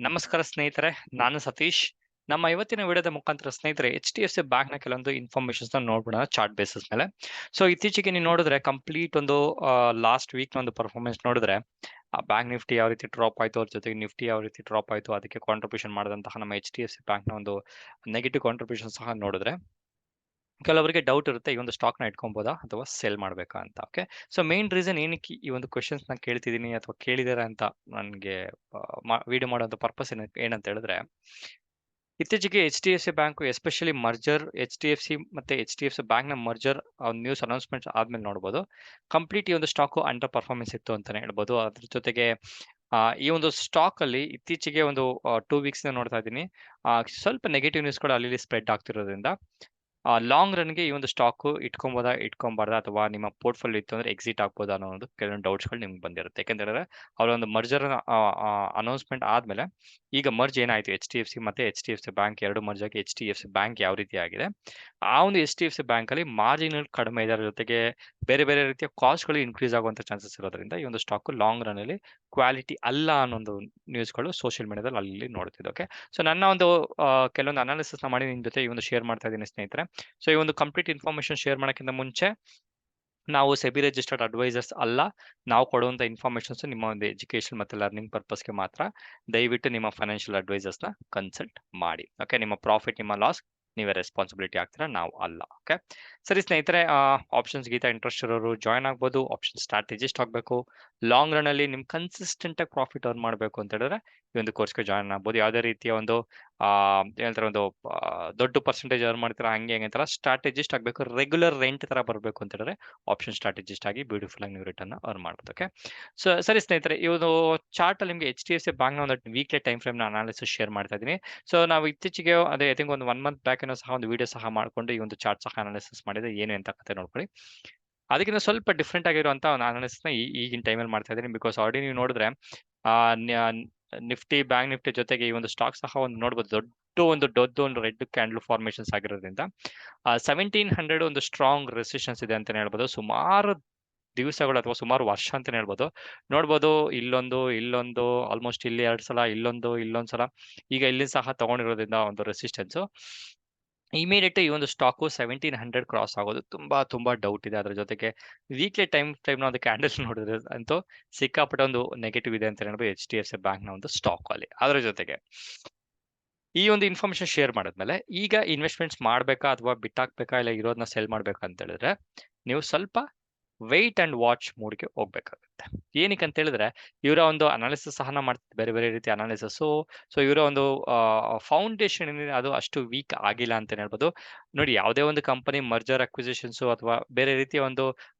ನಮಸ್ಕಾರ ಸ್ನೇಹಿತರೆ, ನಾನು ಸತೀಶ್. ನಮ್ಮ ಇವತ್ತಿನ ವಿಡಿಯೋದ ಮುಖಾಂತರ ಸ್ನೇಹಿತರೆ HDFC ಬ್ಯಾಂಕ್ ನ ಕೆಲವೊಂದು ಇನ್ಫಾರ್ಮೇಶನ್ಸ್ ನೋಡ್ಬಿಡೋಣ ಚಾರ್ಟ್ ಬೇಸಿಸ್ ಮೇಲೆ. ಸೊ ಇತ್ತೀಚೆಗೆ ನೀವು ನೋಡಿದ್ರೆ ಕಂಪ್ಲೀಟ್ ಒಂದು ಲಾಸ್ಟ್ ವೀಕ್ ನ ಒಂದು ಪರ್ಫಾರ್ಮೆನ್ಸ್ ನೋಡಿದ್ರೆ ಬ್ಯಾಂಕ್ ನಿಫ್ಟಿ ಯಾವ ರೀತಿ ಡ್ರಾಪ್ ಆಯ್ತು, ಅದ್ರ ಜೊತೆಗೆ ನಿಫ್ಟಿ ಯಾವ ರೀತಿ ಡ್ರಾಪ್ ಆಯ್ತು, ಅದಕ್ಕೆ ಕಾಂಟ್ರಿಬ್ಯೂಷನ್ ಮಾಡಿದಂತಹ ನಮ್ಮ HDFC ಬ್ಯಾಂಕ್ ನ ಒಂದು ನೆಗೆಟಿವ್ ಕಾಂಟ್ರಿಬ್ಯೂಷನ್ ಸಹ ನೋಡಿದ್ರೆ ಕೆಲವರಿಗೆ ಡೌಟ್ ಇರುತ್ತೆ, ಈ ಒಂದು ಸ್ಟಾಕ್ ನ ಇಟ್ಕೊಬೋದಾ ಅಥವಾ ಸೆಲ್ ಮಾಡ್ಬೇಕಾ ಅಂತ. ಓಕೆ, ಸೊ ಮೇನ್ ರೀಸನ್ ಏನಕ್ಕೆ ಈ ಒಂದು ಕ್ವೆಶನ್ಸ್ ನ ಕೇಳ್ತಿದೀನಿ ಅಥವಾ ಕೇಳಿದಾರೆ ಅಂತ ನನಗೆ ವಿಡಿಯೋ ಮಾಡುವಂತ ಪರ್ಪಸ್ ಏನಂತ ಹೇಳಿದ್ರೆ, ಇತ್ತೀಚೆಗೆ HDFC bank especially merger HDFC ಮತ್ತೆ HDFC ಬ್ಯಾಂಕ್ ನ ಮರ್ಜರ್ ನ್ಯೂಸ್ ಅನೌನ್ಸ್ಮೆಂಟ್ ಆದ್ಮೇಲೆ ನೋಡಬಹುದು ಕಂಪ್ಲೀಟ್ ಈ ಒಂದು ಸ್ಟಾಕ್ ಅಂಡರ್ ಪರ್ಫಾರ್ಮೆನ್ಸ್ ಇತ್ತು ಅಂತಾನೆ ಹೇಳ್ಬೋದು. ಅದ್ರ ಜೊತೆಗೆ ಈ ಒಂದು ಸ್ಟಾಕ್ ಅಲ್ಲಿ ಇತ್ತೀಚೆಗೆ ಒಂದು 2 ವೀಕ್ಸ್ ನೋಡ್ತಾ ಇದ್ದೀನಿ, ಸ್ವಲ್ಪ ನೆಗೆಟಿವ್ ನ್ಯೂಸ್ಗಳು ಅಲ್ಲಿ ಸ್ಪ್ರೆಡ್ ಆಗ್ತಿರೋದ್ರಿಂದ ಲಾಂಗ್ ರನ್ಗೆ ಈ ಒಂದು ಸ್ಟಾಕ್ ಇಟ್ಕೊಬೋದಾ ಇಟ್ಕೊಬಾರ್ದಾ, ಅಥವಾ ನಿಮ್ಮ ಪೋರ್ಟ್ಫೋಲಿಯೋ ಇತ್ತು ಅಂದ್ರೆ ಎಕ್ಸಿಟ್ ಆಗ್ಬೋದಾ ಅನ್ನೋ ಒಂದು ಕೆಲವೊಂದು ಡೌಟ್ಸ್ಗಳು ನಿಮ್ಗೆ ಬಂದಿರುತ್ತೆ. ಯಾಕಂದ್ರೆ ಅವರ ಒಂದು ಮರ್ಜರ್ ಅನೌನ್ಸ್ಮೆಂಟ್ ಆದ್ಮೇಲೆ ಈಗ ಮರ್ಜ್ ಏನಾಯ್ತು HDFC ಮತ್ತೆ HDFC ಬ್ಯಾಂಕ್ ಎರಡು ಮರ್ಜ್ ಆಗಿ HDFC ಬ್ಯಾಂಕ್ ಯಾವ ರೀತಿ ಆಗಿದೆ, ಆ ಒಂದು HDFC ಬ್ಯಾಂಕ್ ಅಲ್ಲಿ ಮಾರ್ಜಿನ್ ಕಡಿಮೆ ಇದೆ, ಜೊತೆಗೆ ಬೇರೆ ಬೇರೆ ರೀತಿಯ ಕಾಸ್ಟ್ಗಳು ಇನ್ಕ್ರೀಸ್ ಆಗುವಂತ ಚಾನ್ಸಸ್ ಇರೋದ್ರಿಂದ ಈ ಒಂದು ಸ್ಟಾಕ್ ಲಾಂಗ್ ರನ್ ಅಲ್ಲಿ ಕ್ವಾಲಿಟಿ ಅಲ್ಲ ಅನ್ನೋ ನ್ಯೂಸ್ಗಳು ಸೋಷಿಯಲ್ ಮೀಡಿಯಾದಲ್ಲಿ ಅಲ್ಲಿ ನೋಡ್ತಿದ್ದೆ. ಓಕೆ, ಸೊ ನನ್ನ ಒಂದು ಕೆಲವೊಂದು ಅನಾಲಿಸಿಸ್ ನ ಮಾಡಿ ನಿಮ್ ಜೊತೆ ಈ ಒಂದು ಶೇರ್ ಮಾಡ್ತಾ ಇದ್ದೀನಿ ಸ್ನೇಹಿತರೆ. ಸೊ ಈ ಒಂದು ಕಂಪ್ಲೀಟ್ ಇನ್ಫಾರ್ಮೇಶನ್ ಶೇರ್ ಮಾಡೋಕ್ಕಿಂತ ಮುಂಚೆ ನಾವು ಸೆಬಿ ರಿಜಿಸ್ಟರ್ಡ್ ಅಡ್ವೈಸರ್ಸ್ ಅಲ್ಲ. ನಾವು ಕೊಡುವಂತ ಇನ್ಫಾರ್ಮೇಶನ್ಸ್ ನಿಮ್ಮ ಒಂದು ಎಜುಕೇಶನ್ ಮತ್ತೆ ಲರ್ನಿಂಗ್ ಪರ್ಪಸ್ಗೆ ಮಾತ್ರ. ದಯವಿಟ್ಟು ನಿಮ್ಮ ಫೈನಾನ್ಷಿಯಲ್ ಅಡ್ವೈಸರ್ಸ್ ನ ಕನ್ಸಲ್ಟ್ ಮಾಡಿ. ಓಕೆ, ನಿಮ್ಮ ಪ್ರಾಫಿಟ್ ನಿಮ್ಮ ಲಾಸ್ ನೀವೇ ರೆಸ್ಪಾನ್ಸಿಬಿಲಿಟಿ ಆಗ್ತೀರಾ, ನಾವು ಅಲ್ಲ. ಓಕೆ, ಸರಿ ಸ್ನೇಹಿತರೆ, ಆಪ್ಷನ್ಸ್ ಗೀತಾ ಇಂಟ್ರೆಸ್ಟ್ ಇರೋರು ಜಾಯ್ನ್ ಆಗ್ಬೋದು. ಆಪ್ಷನ್ ಸ್ಟ್ರಾಟಜಿಸ್ಟ್ ಆಗಬೇಕು, ಲಾಂಗ್ ರನ್ ಅಲ್ಲಿ ನಿಮ್ ಕನ್ಸಿಸ್ಟೆಂಟ್ ಆಗಿ ಪ್ರಾಫಿಟ್ ಅರ್ನ್ ಮಾಡಬೇಕು ಅಂತ ಹೇಳಿದ್ರೆ ಈ ಒಂದು ಕೋರ್ಸ್ಗೆ ಜಾಯ್ನ್ ಆಗ್ಬೋದು. ಯಾವುದೇ ರೀತಿಯ ಒಂದು ಏನಂತಾರೆ ಒಂದು ದೊಡ್ಡ ಪರ್ಸೆಂಟೇಜ್ ಅರ್ನ್ ಮಾಡ್ತೀರಾ ಹಂಗೆ ಹೆಂಗೆ ಅಂತಾರ ಸ್ಟ್ರಾಟಜಿಸ್ಟ್ ಆಗಬೇಕು. ರೆಗ್ಯುಲರ್ ರೆಂಟ್ ತರ ಬರಬೇಕು ಅಂತ ಹೇಳಿದ್ರೆ ಆಪ್ಷನ್ ಸ್ಟ್ರಾಟಜಿಸ್ಟ್ ಆಗಿ ಬ್ಯೂಟಿಫುಲ್ ಆಗಿ ನೀವು ರಿಟರ್ನ್ ಅರ್ನ್ ಮಾಡ್ಬೋದು. ಓಕೆ, ಸೊ ಸರಿ ಸ್ನೇಹಿತರೆ, ಈ ಒಂದು ಚಾರ್ಟ್ ಅಲ್ಲಿ ನಿಮಗೆ HDFC ಬ್ಯಾಂಕ್ ನ ಒಂದು ವೀಕ್ಲಿ ಟೈಮ್ ಫ್ರೇಮ್ ನ ಅನಾಲಿಸಿಸ್ ಶೇರ್ ಮಾಡ್ತಾ ಇದ್ದೀನಿ. ಸೊ ನಾವು ಇತ್ತೀಚೆಗೆ ಅದೇ ಐ ಥಿಂಕ್ ಒಂದು 1 ಮಂತ್ ಬ್ಯಾಕ್ ಸಹ ಒಂದು ವಿಡಿಯೋ ಸಹ ಮಾಡ್ಕೊಂಡು ಈ ಒಂದು ಚಾರ್ಟ್ ಸಹ ಅನಾಲಿಸಿಸ್ ಮಾಡಿದ್ರೆ ಏನು ಅಂತ ಕತೆ ನೋಡ್ಕೊಳ್ಳಿ. ಅದಕ್ಕಿಂತ ಸ್ವಲ್ಪ ಡಿಫ್ರೆಂಟ್ ಆಗಿರುವಂತ ಒಂದು ಅನಾಲಿಸಿಸ್ ನ ಈಗಿನ ಟೈಮಲ್ಲಿ ಮಾಡ್ತಾ ಇದ್ದೀನಿ. ಬಿಕಾಸ್ ಆಲ್ರೆಡಿ ನೀವು ನೋಡಿದ್ರೆ ನಿಫ್ಟಿ ಬ್ಯಾಂಕ್ ನಿಫ್ಟಿ ಜೊತೆಗೆ ಈ ಒಂದು ಸ್ಟಾಕ್ ಸಹ ಒಂದು ನೋಡ್ಬೋದು, ದೊಡ್ಡ ಒಂದು ರೆಡ್ ಕ್ಯಾಂಡಲ್ ಫಾರ್ಮೇಶನ್ಸ್ ಆಗಿರೋದ್ರಿಂದ 1700 ಒಂದು ಸ್ಟ್ರಾಂಗ್ ರೆಸಿಸ್ಟೆನ್ಸ್ ಇದೆ ಅಂತಾನೆ ಹೇಳ್ಬೋದು. ಸುಮಾರು ದಿವಸಗಳು ಅಥವಾ ಸುಮಾರು ವರ್ಷ ಅಂತಾನೆ ಹೇಳ್ಬೋದು. ನೋಡ್ಬೋದು ಇಲ್ಲೊಂದು ಆಲ್ಮೋಸ್ಟ್ ಇಲ್ಲಿ 2 ಸಲ, ಇಲ್ಲೊಂದ್ ಸಲ, ಈಗ ಇಲ್ಲಿ ಸಹ ತಗೊಂಡಿರೋದ್ರಿಂದ ಒಂದು ರೆಸಿಸ್ಟೆನ್ಸ್ ಇಮಿಡಿಯೇಟ್ ಈ ಒಂದು ಸ್ಟಾಕು 1700 ಕ್ರಾಸ್ ಆಗೋದು ತುಂಬಾ ಡೌಟ್ ಇದೆ. ಅದ್ರ ಜೊತೆಗೆ ವೀಕ್ಲಿ ಟೈಮ್ ನ ಒಂದು ಕ್ಯಾಂಡಲ್ ನೋಡಿದ್ರೆ ಅಂತೂ ಸಿಕ್ಕಾಪಟ್ಟೆ ಒಂದು ನೆಗೆಟಿವ್ ಇದೆ ಅಂತ ಹೇಳ್ಬೋದು HDFC ಬ್ಯಾಂಕ್ ನ ಒಂದು ಸ್ಟಾಕ್ ಅಲ್ಲಿ. ಅದ್ರ ಜೊತೆಗೆ ಈ ಒಂದು ಇನ್ಫಾರ್ಮೇಶನ್ ಶೇರ್ ಮಾಡಿದ್ಮೇಲೆ ಈಗ ಇನ್ವೆಸ್ಟ್ಮೆಂಟ್ಸ್ ಮಾಡ್ಬೇಕಾ ಅಥವಾ ಬಿಟ್ಟಾಕ್ಬೇಕಾ, ಇಲ್ಲ ಇರೋದನ್ನ ಸೆಲ್ ಮಾಡ್ಬೇಕಾ ಅಂತ ಹೇಳಿದ್ರೆ ನೀವು ಸ್ವಲ್ಪ ವೆಯ್ಟ್ ಅಂಡ್ ವಾಚ್ ಮೂಡ್ಗೆ ಹೋಗ್ಬೇಕಾಗುತ್ತೆ. ಏನಕ್ಕೆ ಅಂತ ಹೇಳಿದ್ರೆ ಇವರ ಒಂದು ಅನಾಲಿಸಿಸ್ ಸಹ ಮಾಡ್ತಿದ್ದೆ, ಬೇರೆ ಬೇರೆ ರೀತಿಯ ಅನಾಲಿಸಿಸ್. ಸೊ ಇವರ ಒಂದು ಫೌಂಡೇಶನ್ ಏನಿದೆ ಅದು ಅಷ್ಟು ವೀಕ್ ಆಗಿಲ್ಲ ಅಂತ ಹೇಳ್ಬೋದು. ನೋಡಿ, ಯಾವುದೇ ಒಂದು ಕಂಪನಿ ಮರ್ಜರ್ ಅಕ್ವಿಸಿಷನ್ಸ್ ಅಥವಾ ಬೇರೆ ರೀತಿಯ ಒಂದು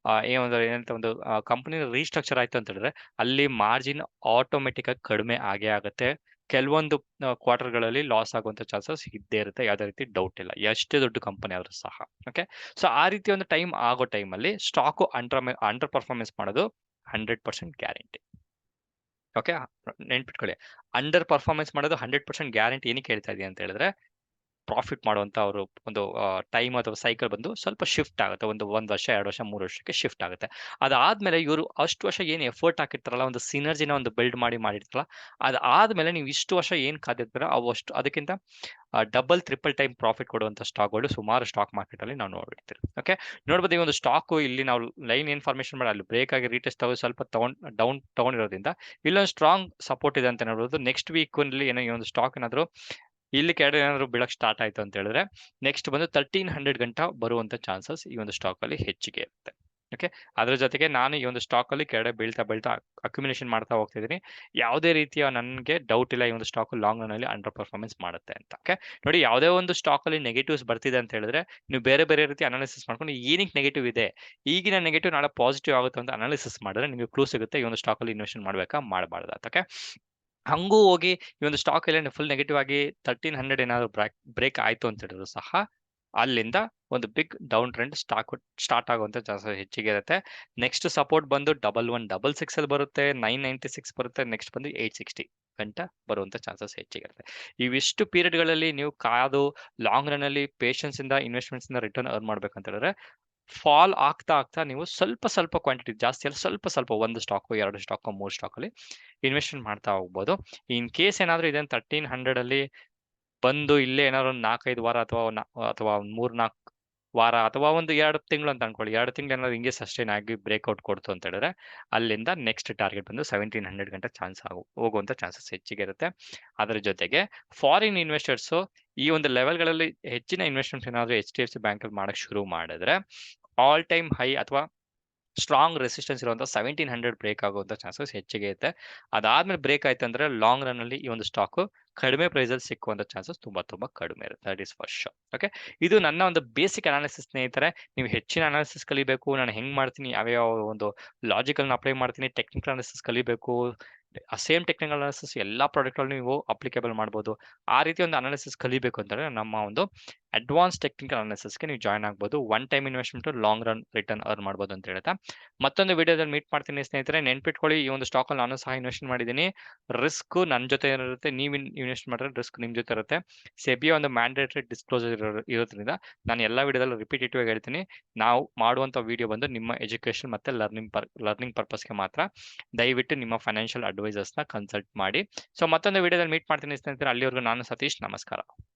ಏನಂತ ಒಂದು ಕಂಪನಿ ರೀಸ್ಟ್ರಕ್ಚರ್ ಆಯ್ತು ಅಂತ ಹೇಳಿದ್ರೆ ಅಲ್ಲಿ ಮಾರ್ಜಿನ್ ಆಟೋಮೆಟಿಕ್ ಆಗಿ ಕಡಿಮೆ ಆಗೇ ಆಗುತ್ತೆ. ಕೆಲವೊಂದು ಕ್ವಾರ್ಟರ್ಗಳಲ್ಲಿ ಲಾಸ್ ಆಗುವಂತ ಚಾನ್ಸಸ್ ಇದ್ದೇ ಇರುತ್ತೆ, ಯಾವುದೇ ರೀತಿ ಡೌಟ್ ಇಲ್ಲ, ಎಷ್ಟೇ ದೊಡ್ಡ ಕಂಪನಿ ಆದ್ರೂ ಸಹ. ಓಕೆ, ಸೊ ಆ ರೀತಿ ಒಂದು ಟೈಮ್ ಆಗೋ ಟೈಮಲ್ಲಿ ಸ್ಟಾಕ್ ಅಂಡರ್ ಪರ್ಫಾರ್ಮೆನ್ಸ್ ಮಾಡೋದು 100% ಗ್ಯಾರಂಟಿ. ಓಕೆ, ನೆನ್ಪಿಟ್ಕೊಳ್ಳಿ, ಅಂಡರ್ ಪರ್ಫಾರ್ಮೆನ್ಸ್ ಮಾಡೋದು 100% ಗ್ಯಾರಂಟಿ. ಏನಕ್ಕೆ ಹೇಳ್ತಾ ಇದೀನಿ ಅಂತ ಹೇಳಿದ್ರೆ ಪ್ರಾಫಿಟ್ ಮಾಡುವಂತ ಅವರು ಒಂದು ಟೈಮ್ ಅಥವಾ ಸೈಕಲ್ ಬಂದು ಸ್ವಲ್ಪ ಶಿಫ್ಟ್ ಆಗುತ್ತೆ. ಒಂದು ವರ್ಷ 2 ವರ್ಷ 3 ವರ್ಷಕ್ಕೆ ಶಿಫ್ಟ್ ಆಗುತ್ತೆ. ಅದಾದ್ಮೇಲೆ ಇವರು ಅಷ್ಟು ವರ್ಷ ಏನು ಎಫರ್ಟ್ ಹಾಕಿರ್ತಾರಲ್ಲ, ಒಂದು ಸಿನರ್ಜಿನ ಒಂದು ಬಿಲ್ಡ್ ಮಾಡಿರ್ತಾರಲ್ಲ, ಅದಾದ್ಮೇಲೆ ನೀವು ಇಷ್ಟು ವರ್ಷ ಏನ್ ಕಾದಿರ್ತೀರ ಅವಷ್ಟು ಅದಕ್ಕಿಂತ ಡಬಲ್ ಟ್ರಿಪಲ್ ಟೈಮ್ ಪ್ರಾಫಿಟ್ ಕೊಡುವಂತ ಸ್ಟಾಕ್ಗಳು ಸುಮಾರು ಸ್ಟಾಕ್ ಮಾರ್ಕೆಟ್ ಅಲ್ಲಿ ನಾವು ನೋಡಿರ್ತೀವಿ. ಓಕೆ, ನೋಡ್ಬೋದು ಈ ಒಂದು ಸ್ಟಾಕ್ ಇಲ್ಲಿ ನಾವು ಲೈನ್ ಇನ್ಫಾರ್ಮೇಶನ್ ಮಾಡಿ ಅಲ್ಲಿ ಬ್ರೇಕ್ ಆಗಿ ರೀಟೆಸ್ಟ್ ತಗೋ ಸ್ವಲ್ಪ ಡೌನ್ ತಗೊಂಡಿರೋದ್ರಿಂದ ಇಲ್ಲೊಂದು ಸ್ಟ್ರಾಂಗ್ ಸಪೋರ್ಟ್ ಇದೆ ಅಂತ ನೋಡ್ಬೋದು. ನೆಕ್ಸ್ಟ್ ವೀಕ್ ಅಲ್ಲಿ ಏನೋ ಈ ಒಂದು ಸ್ಟಾಕ್ ಏನಾದ್ರು ಇಲ್ಲಿ ಕೆಳಗಡೆ ಏನಾದ್ರು ಬೀಳಕ್ ಸ್ಟಾರ್ಟ್ ಆಯ್ತು ಅಂತ ಹೇಳಿದ್ರೆ ನೆಕ್ಸ್ಟ್ ಬಂದು 1300 ಗಂಟ ಬರುವಂತ ಚಾನ್ಸಸ್ ಈ ಒಂದು ಸ್ಟಾಕ್ ಅಲ್ಲಿ ಹೆಚ್ಚಿಗೆ ಇರುತ್ತೆ. ಓಕೆ, ಅದ್ರ ಜೊತೆಗೆ ನಾನು ಈ ಒಂದು ಸ್ಟಾಕ್ ಅಲ್ಲಿ ಕೆಳಗಡೆ ಬೀಳ್ತಾ ಅಕ್ಯುಮಿಲೇಷನ್ ಮಾಡ್ತಾ ಹೋಗ್ತಿದ್ದೀನಿ. ಯಾವುದೇ ರೀತಿಯ ನನಗೆ ಡೌಟ್ ಇಲ್ಲ ಈ ಒಂದು ಸ್ಟಾಕ್ ಲಾಂಗ್ ರನ್ ಅಲ್ಲಿ ಅಂಡರ್ ಪರ್ಫಾರ್ಮೆನ್ಸ್ ಮಾಡುತ್ತೆ ಅಂತ. ಓಕೆ, ನೋಡಿ, ಯಾವುದೇ ಒಂದು ಸ್ಟಾಕ್ ಅಲ್ಲಿ ನೆಗೆಟಿವ್ಸ್ ಬರ್ತಿದೆ ಅಂತ ಹೇಳಿದ್ರೆ ನೀವು ಬೇರೆ ಬೇರೆ ರೀತಿ ಅನಾಲಿಸಿಸ್ ಮಾಡ್ಕೊಂಡು ಏನಕ್ಕೆ ನೆಗೆಟಿವ್ ಇದೆ, ಈಗಿನ ನೆಗೆಟಿವ್ ನಾಳೆ ಪಾಸಿಟಿವ್ ಆಗುತ್ತೆ ಅಂತ ಅನಾಲಿಸಿಸ್ ಮಾಡಿದ್ರೆ ನಿಮಗೆ ಕ್ಲೂ ಸಿಗುತ್ತೆ ಈ ಒಂದು ಸ್ಟಾಕ್ ಅಲ್ಲಿ ಇನ್ವೆಸ್ಟ್ ಮಾಡ್ಬೇಕಾ ಮಾಡಬಾರ್ದಾ. ಓಕೆ, ಹಂಗೂ ಹೋಗಿ ಈ ಒಂದು ಸ್ಟಾಕ್ ಎಲ್ಲ ಫುಲ್ ನೆಗೆಟಿವ್ ಆಗಿ 1300 ಏನಾದ್ರು ಬ್ರೇಕ್ ಆಯ್ತು ಅಂತ ಹೇಳಿದ್ರು ಸಹ ಅಲ್ಲಿಂದ ಒಂದು ಬಿಗ್ ಡೌನ್ ಟ್ರೆಂಡ್ ಸ್ಟಾರ್ಟ್ ಆಗುವಂತ ಚಾನ್ಸಸ್ ಹೆಚ್ಚಿಗೆ ಇರುತ್ತೆ. ನೆಕ್ಸ್ಟ್ ಸಪೋರ್ಟ್ ಬಂದು 1166 ಅಲ್ಲಿ ಬರುತ್ತೆ, 996 ಬರುತ್ತೆ, ನೆಕ್ಸ್ಟ್ ಬಂದು 860 ಗಂಟ ಬರುವಂತ ಚಾನ್ಸಸ್ ಹೆಚ್ಚಿಗಿರುತ್ತೆ. ಇವಿಷ್ಟು ಪೀರಿಯಡ್ ಗಳಲ್ಲಿ ನೀವು ಕಾದು ಲಾಂಗ್ ರನ್ ಅಲ್ಲಿ ಪೇಷನ್ಸ್ ಇಂದ ಇನ್ವೆಸ್ಟ್ಮೆಂಟ್ಸ್ ಇಂದ ರಿಟರ್ನ್ ಅರ್ನ್ ಮಾಡ್ಬೇಕಂತ ಹೇಳಿದ್ರೆ ಫಾಲ್ ಆಗ್ತಾ ನೀವು ಸ್ವಲ್ಪ ಕ್ವಾಂಟಿಟಿ ಜಾಸ್ತಿ ಅಲ್ಲ ಸ್ವಲ್ಪ 1 ಸ್ಟಾಕು 2 ಸ್ಟಾಕು 3 ಸ್ಟಾಕಲ್ಲಿ ಇನ್ವೆಸ್ಟ್ಮೆಂಟ್ ಮಾಡ್ತಾ ಹೋಗ್ಬೋದು. ಇನ್ ಕೇಸ್ ಏನಾದರೂ ಇದನ್ನು 1300 ಅಲ್ಲಿ ಬಂದು ಇಲ್ಲೇ ಏನಾದ್ರು ಒಂದು 4-5 ವಾರ ಅಥವಾ 3-4 ವಾರ ಅಥವಾ ಒಂದು 2 ತಿಂಗಳು ಅಂತ ಅನ್ಕೊಳ್ಳಿ. 2 ತಿಂಗಳು ಏನಾದ್ರು ಹಿಂಗೆ ಸಸ್ಟೈನ್ ಆಗಿ ಬ್ರೇಕ್ಔಟ್ ಕೊಡ್ತು ಅಂತ ಹೇಳಿದ್ರೆ ಅಲ್ಲಿಂದ ನೆಕ್ಸ್ಟ್ ಟಾರ್ಗೆಟ್ ಬಂದು 1700 ಗಂಟೆ ಹೋಗುವಂತ ಚಾನ್ಸಸ್ ಹೆಚ್ಚಿಗೆ ಇರುತ್ತೆ. ಅದರ ಜೊತೆಗೆ ಫಾರಿನ್ ಇನ್ವೆಸ್ಟರ್ಸ್ ಈ ಒಂದು ಲೆವೆಲ್ಗಳಲ್ಲಿ ಹೆಚ್ಚಿನ ಇನ್ವೆಸ್ಟ್ಮೆಂಟ್ ಏನಾದ್ರು HDFC ಬ್ಯಾಂಕ್ ಅಲ್ಲಿ ಮಾಡಕ್ ಶುರು ಮಾಡಿದ್ರೆ ಆಲ್ ಟೈಮ್ ಹೈ ಅಥವಾ ಸ್ಟ್ರಾಂಗ್ ರೆಸಿಸ್ಟೆನ್ಸ್ ಇರುವಂತ 1700 ಬ್ರೇಕ್ ಆಗುವಂತ ಚಾನ್ಸಸ್ ಹೆಚ್ಚಿಗೆ ಇರುತ್ತೆ. ಅದಾದ್ಮೇಲೆ ಬ್ರೇಕ್ ಆಯ್ತು ಅಂದ್ರೆ ಲಾಂಗ್ ರನ್ ಅಲ್ಲಿ ಈ ಒಂದು ಸ್ಟಾಕ್ ಕಡಿಮೆ ಪ್ರೈಸ್ ಅಲ್ಲಿ ಸಿಕ್ಕುವಂತ ಚಾನ್ಸಸ್ ತುಂಬಾ ಕಡಿಮೆ ಇರುತ್ತೆ. That is for sure. Okay, ಇದು ನನ್ನ ಒಂದು ಬೇಸಿಕ್ ಅನಾಲಿಸಿಸ್ ಸ್ನೇಹಿತರೆ. ನೀವು ಹೆಚ್ಚಿನ ಅನಾಲಿಸಿಸ್ ಕಲಿಬೇಕು, ನಾನು ಹೆಂಗ್ ಮಾಡ್ತೀನಿ, ಯಾವ್ಯಾವ ಒಂದು ಲಾಜಿಕಲ್ ಅಪ್ಲೈ ಮಾಡ್ತೀನಿ, ಟೆಕ್ನಿಕಲ್ ಅನಾಲಿಸಿಸ್ ಕಲಿಬೇಕು, ಸೇಮ್ ಟೆಕ್ನಿಕಲ್ ಅನಾಲಿಸಿಸ್ ಎಲ್ಲಾ ಪ್ರಾಡಕ್ಟ್ ನೀವು ಅಪ್ಲಿಕೇಬಲ್ ಮಾಡ್ಬೋದು. ಆ ರೀತಿ ಒಂದು ಅನಾಲಿಸಿಸ್ ಕಲಿಬೇಕು ಅಂತಂದ್ರೆ ನಮ್ಮ ಒಂದು ಅಡ್ವಾನ್ಸ್ ಟೆಕ್ನಿಕಲ್ ಅನಾಲಿಸಿಸ್ಗೆ ನೀವು ಜಾಯ್ನ್ ಆಗ್ಬೋದು. One time investment long run return earn ಮಾಡ್ಬೋದು ಅಂತ ಹೇಳ್ತಾ ಮತ್ತೊಂದು ವಿಡಿಯೋದಲ್ಲಿ ಮೀಟ್ ಮಾಡ್ತೀನಿ ಸ್ನೇಹಿತರೆ. ನೆನ್ಪಿಟ್ಕೊಳ್ಳಿ, ಈ ಒಂದು ಸ್ಟಾಕ್ ಅಲ್ಲಿ ನಾನು ಸಹ ಇನ್ವೆಸ್ಟ್ ಮಾಡಿದ್ದೀನಿ. ರಿಸ್ಕ್ ನನ್ನ ಜೊತೆ ಇರುತ್ತೆ, ನೀವು ಇನ್ವೆಸ್ಟ್ ಮಾಡಿದ್ರೆ ರಿಸ್ಕ್ ನಿಮ್ ಜೊತೆ ಇರುತ್ತೆ. ಸೆಬಿಯ ಒಂದು ಮ್ಯಾಂಡೇಟರಿ ಡಿಸ್ಕ್ಲೋಸರ್ ಇರೋದ್ರಿಂದ ನಾನು ಎಲ್ಲಾ ವಿಡಿಯೋದಲ್ಲೂ ರಿಪಿಟೇಟಿವ್ ಆಗಿ ಹೇಳ್ತೀನಿ, ನಾವು ಮಾಡುವಂತ ವಿಡಿಯೋ ಬಂದು ನಿಮ್ಮ ಎಜುಕೇಶನ್ ಮತ್ತೆ ಲರ್ನಿಂಗ್ ಪರ್ಪಸ್ಗೆ ಮಾತ್ರ. ದಯವಿಟ್ಟು ನಿಮ್ಮ ಫೈನಾನ್ಷಿಯಲ್ ಅಡ್ವೈಸರ್ಸ್ನ ಕನ್ಸಲ್ಟ್ ಮಾಡಿ. ಸೊ ಮತ್ತೊಂದು ವಿಡಿಯೋದಲ್ಲಿ ಮೀಟ್ ಮಾಡ್ತೀನಿ ಸ್ನೇಹಿತರೆ. ಅಲ್ಲಿವರೆಗೂ ನಾನು ಸತೀಶ್, ನಮಸ್ಕಾರ.